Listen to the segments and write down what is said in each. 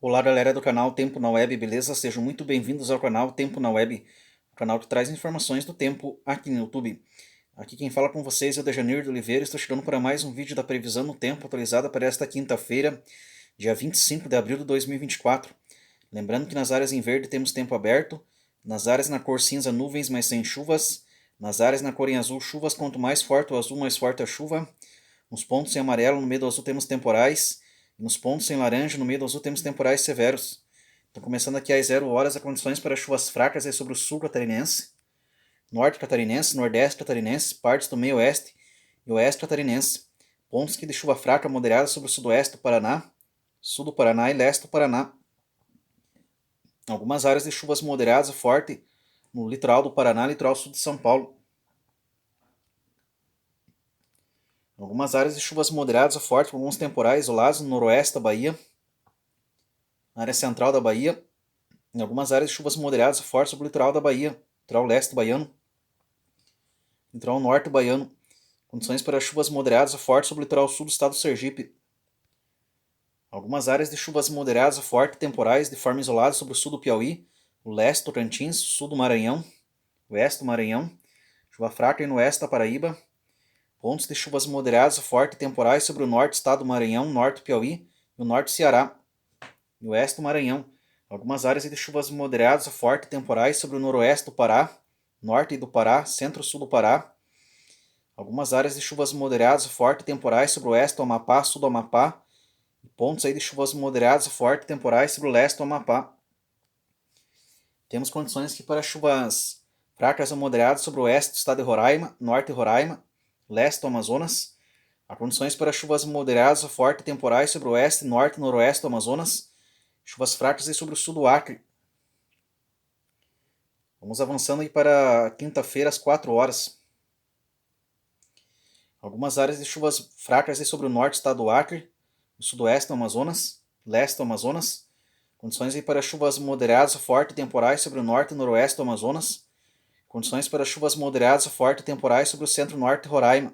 Olá galera do canal Tempo na Web, beleza? Sejam muito bem-vindos ao canal Tempo na Web, o canal que traz informações do tempo aqui no YouTube. Aqui quem fala com vocês é o Dejanir de Oliveira, estou chegando para mais um vídeo da previsão do tempo atualizada para esta quinta-feira, dia 25 de abril de 2024. Lembrando que nas áreas em verde temos tempo aberto, nas áreas na cor cinza nuvens, mas sem chuvas, nas áreas na cor em azul chuvas, quanto mais forte o azul, mais forte a chuva, nos pontos em amarelo, no meio do azul temos temporais, nos pontos em laranja, no meio do azul, temos temporais severos. Então, começando aqui às 0 horas, as condições para chuvas fracas é sobre o sul catarinense, norte catarinense, nordeste catarinense, partes do meio oeste e oeste catarinense. Pontos aqui de chuva fraca moderada sobre o sudoeste do Paraná, sul do Paraná e leste do Paraná. Algumas áreas de chuvas moderadas a forte no litoral do Paraná e litoral sul de São Paulo. Algumas áreas de chuvas moderadas a fortes com alguns temporais isolados no noroeste da Bahia, na área central da Bahia, em algumas áreas de chuvas moderadas a fortes sobre o litoral da Bahia, litoral leste baiano, litoral norte baiano, condições para chuvas moderadas a fortes sobre o litoral sul do estado do Sergipe. Algumas áreas de chuvas moderadas a fortes temporais de forma isolada sobre o sul do Piauí, o leste do Tocantins, sul do Maranhão, oeste do Maranhão, chuva fraca no oeste da Paraíba, pontos de chuvas moderadas a fortes temporais sobre o norte do estado do Maranhão, norte do Piauí e o norte do Ceará, e oeste do Maranhão. Algumas áreas de chuvas moderadas a fortes temporais sobre o noroeste do Pará, norte do Pará, centro-sul do Pará. Algumas áreas de chuvas moderadas a fortes temporais sobre o oeste do Amapá, sul do Amapá. E pontos aí de chuvas moderadas a fortes temporais sobre o leste do Amapá. Temos condições aqui para chuvas fracas a moderadas sobre o oeste do estado de Roraima, norte de Roraima, leste do Amazonas. Há condições para chuvas moderadas a fortes temporais sobre o oeste, norte e noroeste do Amazonas. Chuvas fracas aí sobre o sul do Acre. Vamos avançando aí para quinta-feira às 4 horas. Algumas áreas de chuvas fracas aí sobre o norte do estado do Acre, o sudoeste do Amazonas, leste do Amazonas. Condições aí para chuvas moderadas a fortes temporais sobre o norte e noroeste do Amazonas. Condições para chuvas moderadas a fortes temporais sobre o centro-norte de Roraima.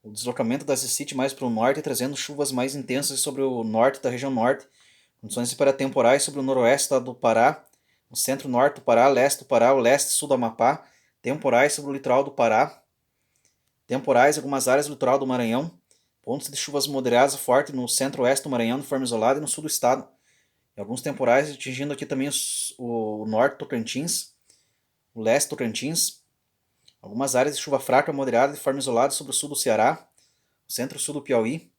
O deslocamento das City mais para o norte trazendo chuvas mais intensas sobre o norte da região norte. Condições para temporais sobre o noroeste do Pará, o centro-norte do Pará, leste do Pará, o leste e sul do Amapá, temporais sobre o litoral do Pará, temporais em algumas áreas do litoral do Maranhão, pontos de chuvas moderadas a forte no centro-oeste do Maranhão de forma isolada e no sul do estado. E alguns temporais atingindo aqui também o norte do Tocantins, o leste do Tocantins, algumas áreas de chuva fraca moderada de forma isolada sobre o sul do Ceará, o centro-sul do Piauí,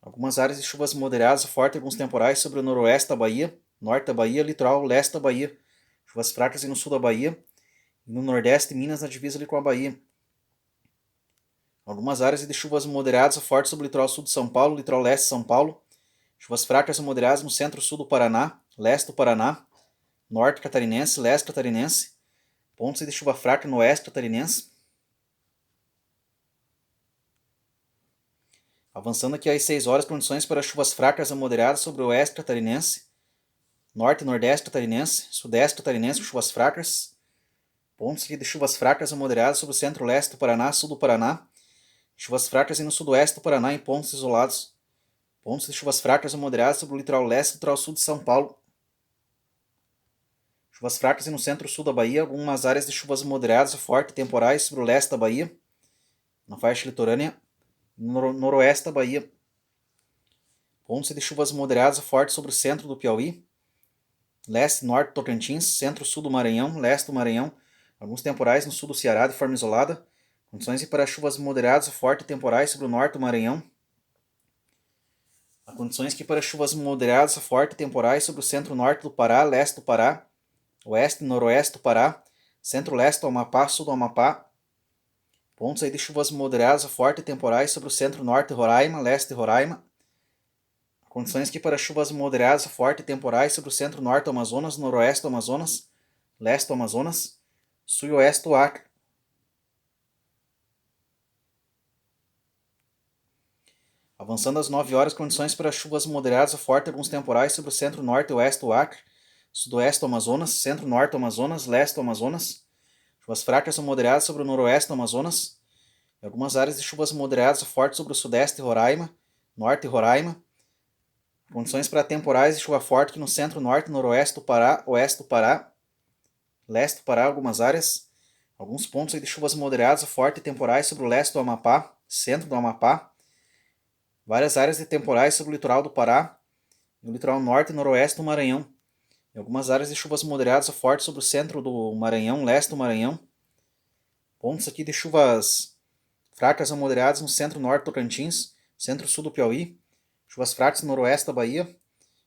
algumas áreas de chuvas moderadas a forte e alguns temporais sobre o noroeste da Bahia, norte da Bahia, litoral leste da Bahia, chuvas fracas no sul da Bahia e no nordeste de Minas na divisa ali com a Bahia. Algumas áreas de chuvas moderadas a fortes sobre o litoral sul de São Paulo, litoral leste de São Paulo, chuvas fracas e moderadas no centro-sul do Paraná, leste do Paraná, norte catarinense, leste catarinense, pontos de chuva fraca no oeste catarinense. Avançando aqui às 6 horas, condições para chuvas fracas a moderadas sobre o oeste catarinense, norte e nordeste catarinense, sudeste catarinense com chuvas fracas, pontos de chuvas fracas a moderadas sobre o centro-leste do Paraná, sul do Paraná, chuvas fracas no sudoeste do Paraná em pontos isolados, pontos de chuvas fracas a moderadas sobre o litoral leste e litoral sul de São Paulo, chuvas fracas no centro-sul da Bahia, algumas áreas de chuvas moderadas a fortes temporais sobre o leste da Bahia, na faixa litorânea, no noroeste da Bahia. Pontos de chuvas moderadas a fortes sobre o centro do Piauí, leste e norte do Tocantins, centro-sul do Maranhão, leste do Maranhão, alguns temporais no sul do Ceará de forma isolada, condições para chuvas moderadas a fortes temporais sobre o norte do Maranhão. Há condições que para chuvas moderadas a fortes temporais sobre o centro-norte do Pará, leste do Pará, oeste e noroeste do Pará, centro-leste do Amapá, sul do Amapá. Pontos aí de chuvas moderadas a fortes temporais sobre o centro-norte de Roraima, leste de Roraima. Condições aqui para chuvas moderadas a fortes temporais sobre o centro-norte do Amazonas, noroeste do Amazonas, leste do Amazonas, sul e oeste do Acre. Avançando às 9 horas, condições para chuvas moderadas a fortes alguns temporais sobre o centro-norte e oeste do Acre, sudoeste do Amazonas, centro-norte do Amazonas, leste do Amazonas. Chuvas fracas ou moderadas sobre o noroeste do Amazonas. E algumas áreas de chuvas moderadas a fortes sobre o sudeste de Roraima, norte de Roraima. Condições para temporais de chuva forte aqui no centro, norte, noroeste do Pará, oeste do Pará, leste do Pará, algumas áreas. Alguns pontos aí de chuvas moderadas a forte e temporais sobre o leste do Amapá, centro do Amapá. Várias áreas de temporais sobre o litoral do Pará, e o litoral norte e noroeste do Maranhão. E algumas áreas de chuvas moderadas a forte sobre o centro do Maranhão, leste do Maranhão. Pontos aqui de chuvas fracas a moderadas no centro-norte do Tocantins, centro-sul do Piauí. Chuvas fracas no noroeste da Bahia.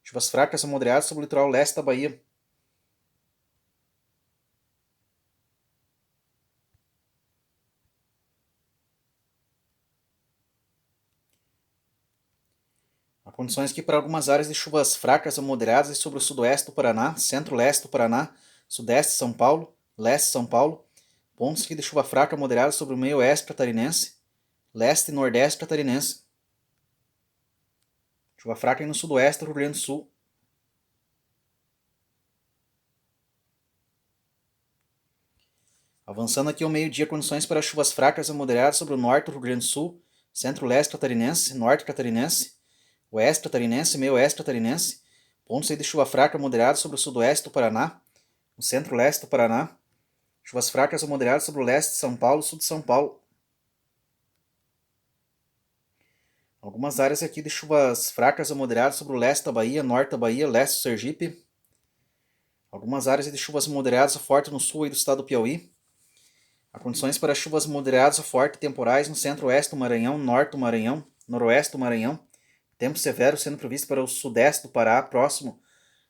Chuvas fracas a moderadas sobre o litoral leste da Bahia. Há condições aqui para algumas áreas de chuvas fracas a moderadas sobre o sudoeste do Paraná, centro-leste do Paraná, sudeste de São Paulo, leste de São Paulo. Pontos aqui de chuva fraca a moderada sobre o meio oeste catarinense, leste e nordeste catarinense. Chuva fraca aí no sudoeste do Rio Grande do Sul. Avançando aqui ao meio-dia, condições para chuvas fracas a moderadas sobre o norte do Rio Grande do Sul, centro-leste catarinense, norte catarinense, oeste catarinense, meio oeste catarinense. Pontos aí de chuva fraca a moderada sobre o sudoeste do Paraná, o centro-leste do Paraná. Chuvas fracas a moderadas sobre o leste de São Paulo e sul de São Paulo. Algumas áreas aqui de chuvas fracas a moderadas sobre o leste da Bahia, norte da Bahia, leste do Sergipe. Algumas áreas de chuvas moderadas a forte no sul e do estado do Piauí. Há condições para chuvas moderadas a forte temporais no centro-oeste do Maranhão, norte do Maranhão, noroeste do Maranhão. Tempo severo sendo previsto para o sudeste do Pará, próximo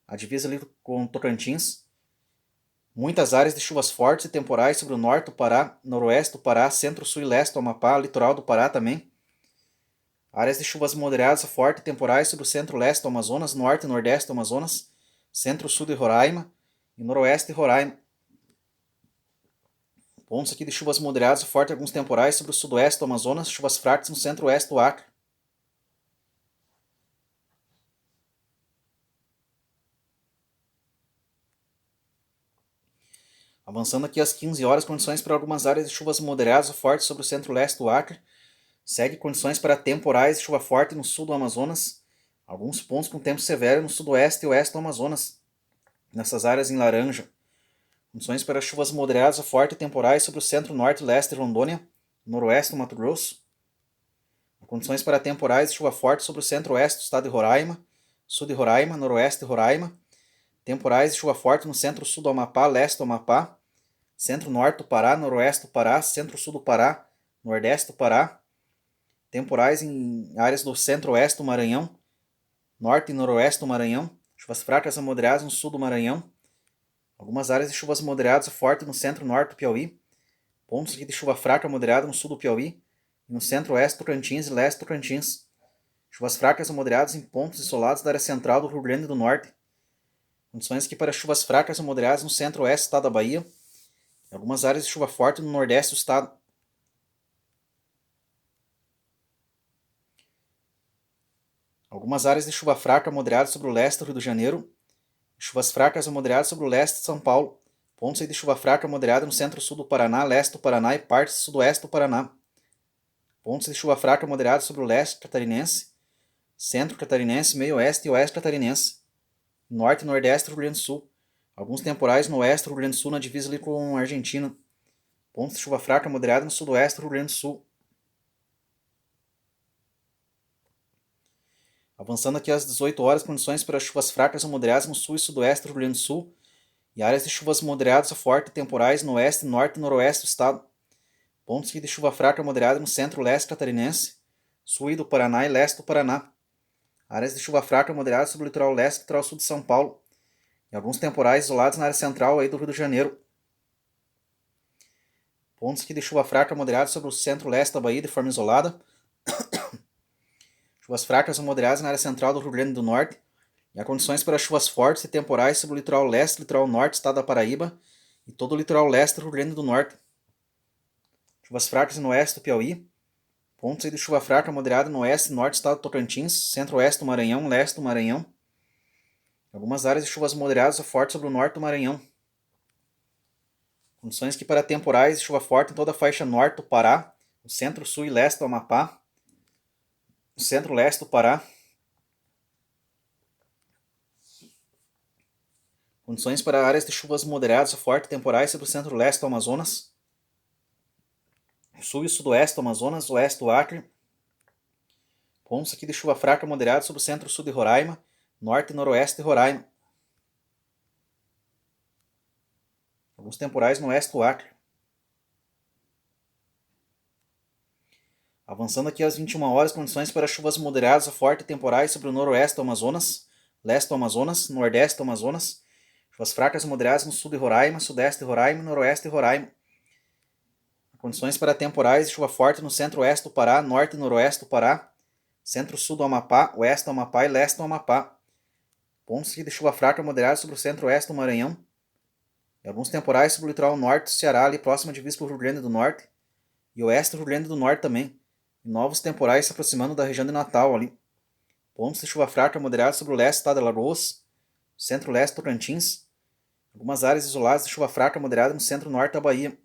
à divisa ali com Tocantins. Muitas áreas de chuvas fortes e temporais sobre o norte do Pará, noroeste do Pará, centro, sul e leste do Amapá, litoral do Pará também. Áreas de chuvas moderadas a fortes e temporais sobre o centro-leste do Amazonas, norte e nordeste do Amazonas, centro-sul de Roraima e noroeste de Roraima. Pontos aqui de chuvas moderadas a fortes e alguns temporais sobre o sudoeste do Amazonas, chuvas fracas no centro-oeste do Acre. Avançando aqui às 15 horas, condições para algumas áreas de chuvas moderadas a fortes sobre o centro-leste do Acre. Segue condições para temporais de chuva forte no sul do Amazonas. Alguns pontos com tempo severo no sudoeste e oeste do Amazonas. Nessas áreas em laranja. Condições para chuvas moderadas a forte e temporais sobre o centro-norte e leste de Rondônia, noroeste do Mato Grosso. Condições para temporais de chuva forte sobre o centro-oeste do estado de Roraima, sul de Roraima, noroeste de Roraima. Temporais de chuva forte no centro-sul do Amapá, leste do Amapá, centro-norte do Pará, noroeste do Pará, centro-sul do Pará, nordeste do Pará. Temporais em áreas do centro-oeste do Maranhão, norte e noroeste do Maranhão. Chuvas fracas a moderadas no sul do Maranhão. Algumas áreas de chuvas moderadas a forte no centro-norte do Piauí. Pontos de chuva fraca a moderada no sul do Piauí. E no centro-oeste do Tocantins e leste do Tocantins. Chuvas fracas a moderadas em pontos isolados da área central do Rio Grande do Norte. Condições aqui para chuvas fracas a moderadas no centro-oeste do estado da Bahia. E algumas áreas de chuva forte no nordeste do estado. Algumas áreas de chuva fraca a moderada sobre o leste do Rio de Janeiro. Chuvas fracas a moderadas sobre o leste de São Paulo. Pontos de chuva fraca a moderada no centro-sul do Paraná, leste do Paraná e partes sudoeste do Paraná. Pontos de chuva fraca a moderada sobre o leste catarinense, centro catarinense, meio oeste e oeste catarinense. Norte e nordeste do Rio Grande do Sul. Alguns temporais no oeste do Rio Grande do Sul, na divisa ali com a Argentina. Pontos de chuva fraca a moderada no sudoeste do Rio Grande do Sul. Avançando aqui às 18 horas, condições para chuvas fracas a moderadas no sul e sudoeste do Rio Grande do Sul. E áreas de chuvas moderadas a fortes temporais no oeste, norte e noroeste do estado. Pontos de chuva fraca a moderada no centro-leste catarinense, sul do Paraná e leste do Paraná. Áreas de chuva fraca a moderada sobre o litoral leste e litoral sul de São Paulo. E alguns temporais isolados na área central aí do Rio de Janeiro. Pontos de chuva fraca a moderada sobre o centro-leste da Bahia de forma isolada. Chuvas fracas a moderadas na área central do Rio Grande do Norte. E há condições para chuvas fortes e temporais sobre o litoral leste e litoral norte do estado da Paraíba e todo o litoral leste do Rio Grande do Norte. Chuvas fracas no oeste do Piauí. Pontos de chuva fraca moderada no oeste e norte do estado do Tocantins, centro-oeste do Maranhão, leste do Maranhão. Algumas áreas de chuvas moderadas a fortes sobre o norte do Maranhão. Condições que para temporais de chuva forte em toda a faixa norte do Pará, o centro, sul e leste do Amapá, o centro-leste do Pará. Condições para áreas de chuvas moderadas a forte temporais sobre o centro-leste do Amazonas, sul e sudoeste do Amazonas, oeste do Acre. Pontos aqui de chuva fraca moderada sobre o centro-sul de Roraima, norte e noroeste de Roraima. Alguns temporais no oeste do Acre. Avançando aqui às 21 horas, condições para chuvas moderadas a forte temporais sobre o noroeste do Amazonas, leste do Amazonas, nordeste do Amazonas. Chuvas fracas e moderadas no sul de Roraima, sudeste de Roraima e noroeste de Roraima. Condições para temporais de chuva forte no centro-oeste do Pará, norte e noroeste do Pará, centro-sul do Amapá, oeste do Amapá e leste do Amapá. Pontos de chuva fraca e moderada sobre o centro-oeste do Maranhão. E alguns temporais sobre o litoral norte do Ceará, ali próximo à divisa com o Rio Grande do Norte. E oeste do Rio Grande do Norte também. E novos temporais se aproximando da região de Natal ali. Pontos de chuva fraca e moderada sobre o leste do estado de Alagoas, centro-leste do Tocantins. Algumas áreas isoladas de chuva fraca e moderada no centro-norte da Bahia.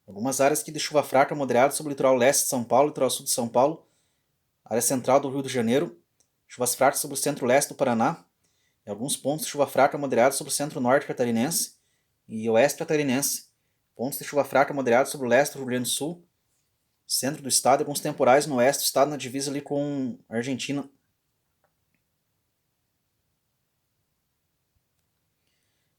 Algumas áreas aqui de chuva fraca moderada sobre o litoral leste de São Paulo, litoral sul de São Paulo, área central do Rio de Janeiro, chuvas fracas sobre o centro-leste do Paraná, e alguns pontos de chuva fraca moderada sobre o centro-norte catarinense e oeste catarinense, pontos de chuva fraca moderada sobre o leste do Rio Grande do Sul, centro do estado e alguns temporais no oeste do estado na divisa ali com a Argentina.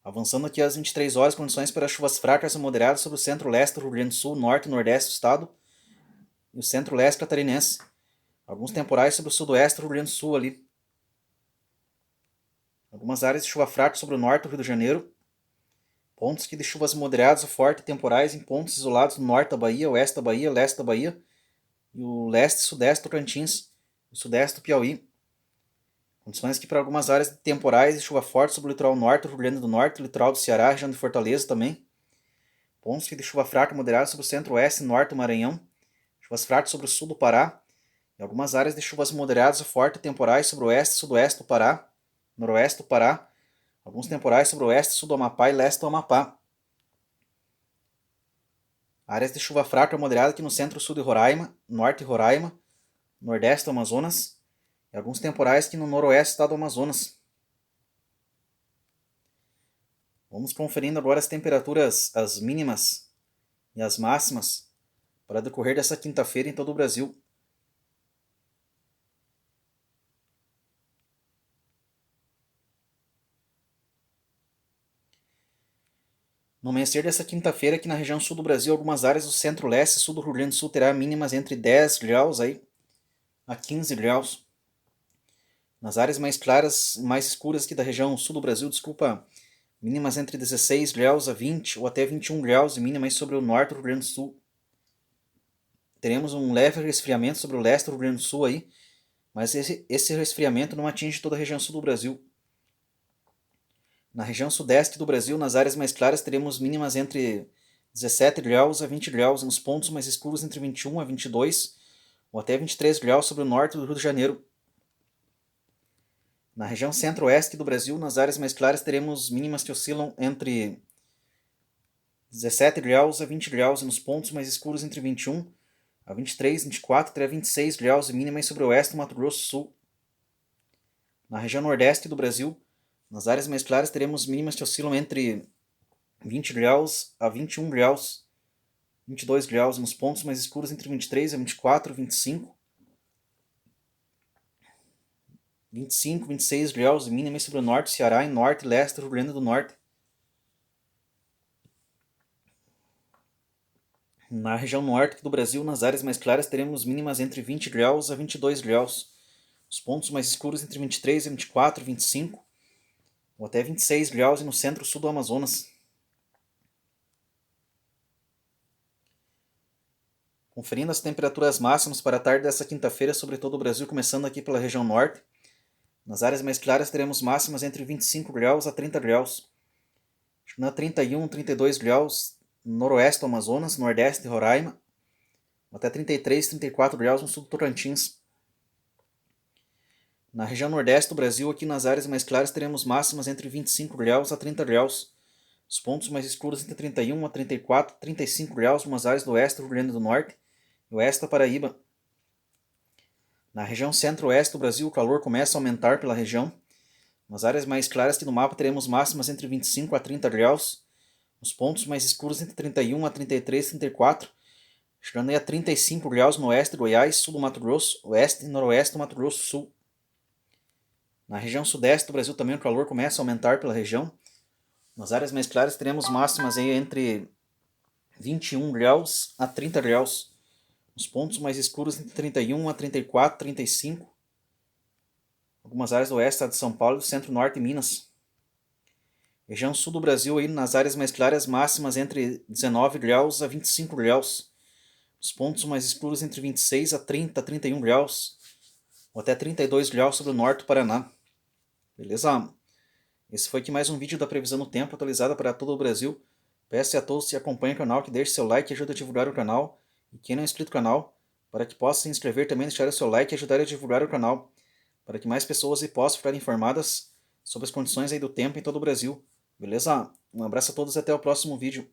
Avançando aqui às 23 horas, condições para chuvas fracas e moderadas sobre o centro-leste do Rio Grande do Sul, norte e nordeste do estado e o centro-leste catarinense. Alguns temporais sobre o sudoeste do Rio Grande do Sul ali. Algumas áreas de chuva fraca sobre o norte do Rio de Janeiro. Pontos aqui de chuvas moderadas a forte e temporais em pontos isolados no norte da Bahia, oeste da Bahia, leste da Bahia e o leste e sudeste do Tocantins, o sudeste do Piauí. Condições aqui para algumas áreas de temporais de chuva forte sobre o litoral norte do Rio Grande do Norte, o litoral do Ceará, região de Fortaleza também. Pontos aqui de chuva fraca moderada sobre o centro-oeste e norte do Maranhão. Chuvas fracas sobre o sul do Pará. E algumas áreas de chuvas moderadas a forte e temporais sobre o oeste e sudoeste do Pará, noroeste do Pará. Alguns temporais sobre o oeste e sul do Amapá e leste do Amapá. Áreas de chuva fraca moderada aqui no centro-sul de Roraima, norte de Roraima, nordeste do Amazonas. E alguns temporais aqui no noroeste do estado do Amazonas. Vamos conferindo agora as temperaturas, as mínimas e as máximas para decorrer dessa quinta-feira em todo o Brasil. No amanhecer dessa quinta-feira, aqui na região sul do Brasil, algumas áreas do centro-leste e sul do Rio Grande do Sul terá mínimas entre 10 graus a 15 graus. Nas áreas mais claras, mais escuras aqui da região sul do Brasil, mínimas entre 16 graus a 20 ou até 21 graus e mínimas sobre o norte do Rio Grande do Sul. Teremos um leve resfriamento sobre o leste do Rio Grande do Sul aí, mas esse resfriamento não atinge toda a região sul do Brasil. Na região sudeste do Brasil, nas áreas mais claras, teremos mínimas entre 17 graus a 20 graus e nos pontos mais escuros entre 21 a 22 ou até 23 graus sobre o norte do Rio de Janeiro. Na região centro-oeste do Brasil, nas áreas mais claras, teremos mínimas que oscilam entre 17 graus a 20 graus e nos pontos mais escuros entre 21 a 23, 24 até 26 graus e mínimas sobre o oeste do Mato Grosso do Sul. Na região nordeste do Brasil, nas áreas mais claras, teremos mínimas que oscilam entre 20 graus a 21 graus, 22 graus, e nos pontos mais escuros entre 23 a 24, 25, 26 graus, e mínimas sobre o norte do Ceará e norte e leste do Rio Grande do Norte. Na região norte do Brasil, nas áreas mais claras, teremos mínimas entre 20 graus a 22 graus, os pontos mais escuros entre 23 a 24, 25, ou até 26 graus e no centro-sul do Amazonas. Conferindo as temperaturas máximas para a tarde dessa quinta-feira sobre todo o Brasil, começando aqui pela região norte. Nas áreas mais claras teremos máximas entre 25 graus a 30 graus. Na 31, 32 graus no noroeste do Amazonas, nordeste de Roraima, até 33, 34 graus no sul do Tocantins. Na região nordeste do Brasil, aqui nas áreas mais claras, teremos máximas entre 25 graus a 30 graus. Os pontos mais escuros entre 31 a 34, 35 graus nas áreas do oeste do Rio Grande do Norte e oeste da Paraíba. Na região centro-oeste do Brasil, o calor começa a aumentar pela região. Nas áreas mais claras aqui no mapa teremos máximas entre 25 a 30 graus. Nos pontos mais escuros entre 31 a 33, 34. Chegando aí a 35 graus no oeste do Goiás, sul do Mato Grosso, oeste e noroeste do Mato Grosso do Sul. Na região sudeste do Brasil também o calor começa a aumentar pela região. Nas áreas mais claras teremos máximas aí entre 21 graus a 30 graus. Nos pontos mais escuros entre 31 a 34, 35. Algumas áreas do oeste de São Paulo, centro-norte e Minas. Região sul do Brasil, aí, nas áreas mais claras, máximas entre 19 graus a 25 graus. Os pontos mais escuros entre 26 a 30, 31 graus. Ou até 32 graus sobre o norte do Paraná. Beleza? Esse foi aqui mais um vídeo da previsão do tempo atualizada para todo o Brasil. Peço a todos que acompanhem o canal que deixe seu like e ajude a divulgar o canal. E quem não é inscrito no canal, para que possa se inscrever também, deixar o seu like e ajudar a divulgar o canal. Para que mais pessoas possam ficar informadas sobre as condições aí do tempo em todo o Brasil. Beleza? Um abraço a todos e até o próximo vídeo.